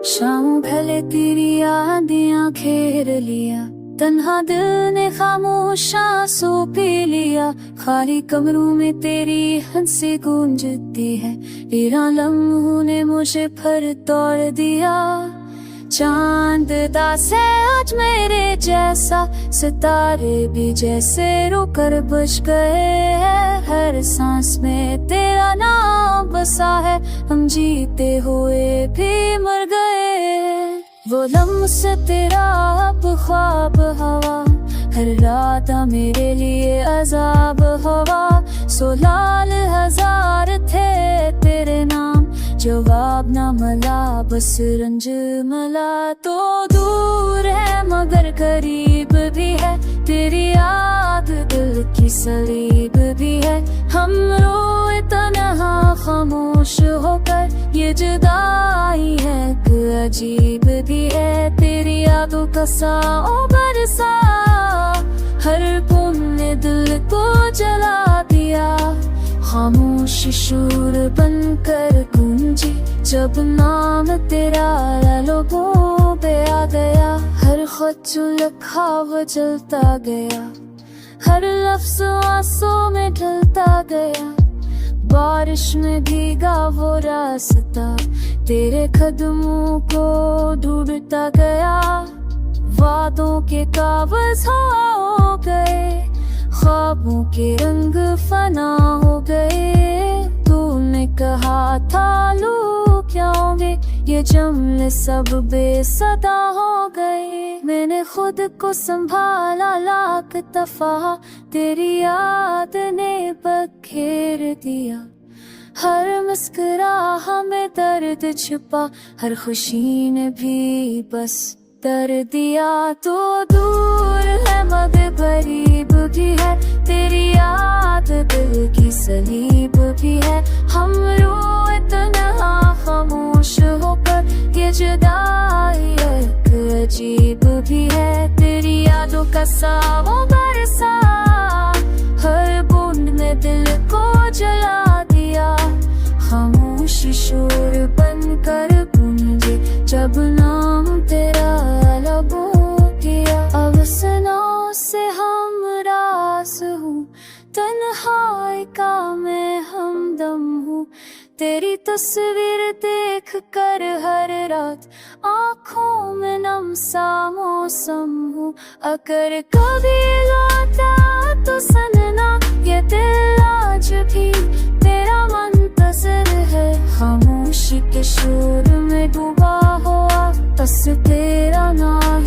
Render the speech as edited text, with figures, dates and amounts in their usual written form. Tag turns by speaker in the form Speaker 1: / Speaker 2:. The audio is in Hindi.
Speaker 1: शाम ढले तेरी यादें घेर लिया, तन्हा दिल ने खामोश आंसू पी लिया। खाली कमरों में तेरी हंसी गूंजती है, तेरा लम्हों ने मुझे फिर तोड़ दिया। चांद दास है आज मेरे जैसा, सितारे भी जैसे रुकर बुझ गए हैं। हर सांस में तेरा नाम बसा है, हम जीते हुए भी मर गए। वो लम्स तेरा अब ख्वाब हवा, हर रात मेरे लिए अजाब हवा। 16,000 थे तेरे नाम, जवाब न मिला बस रंज मिला। तो दूर है मगर करीब भी है, तेरी याद दिल की सलीब भी है। हम रोए तन्हा खामोश होकर, ये जुदाई है कि अजीब भी है। तेरी यादों का साओ बरसा, हर पुण्य दिल को जला दिया। खामोश शूर बनकर गूंजी जब नाम तेरा लोगों पे आ गया। हर खत जो लिखा वो जलता गया, हर लफ्ज़ आंसू में ढलता गया। बारिश में भीगा वो रास्ता, तेरे कदमों को ढूंढता गया। वादों के कागज़ हो गए, ख्वाबों के रंग फना हो गए। तूने कहा था लू क्या होंगे, ये जमले सब बेसदा हो गए। मैंने खुद को संभाला लाख दफा, तेरी याद ने बखेर दिया। हर मुस्कुराहट में दर्द छुपा, हर खुशी ने भी बस कर दिया। तो दूर है मगर करीब भी है, तेरी याद दिल की सलीब भी है। हम रोए तन्हा खामोश होकर, ये जुदाई एक अजीब भी है। तेरी यादों का सावा बरसा, हर बूंद ने दिल को जला दिया। खामोश शोर बनकर गूंजे जब नाम तेरा अवसनों से हम रास हूँ, तन्हाई का मैं हमदम हूँ। तेरी तस्वीर देख कर हर रात आँखों में नम सा मौसम हूँ। अगर कभी लौटा तो सनना, ये दिल आज भी तेरा मुंतज़िर है। खामोशी के शोर में डूबा हुआ बस तेरा नाम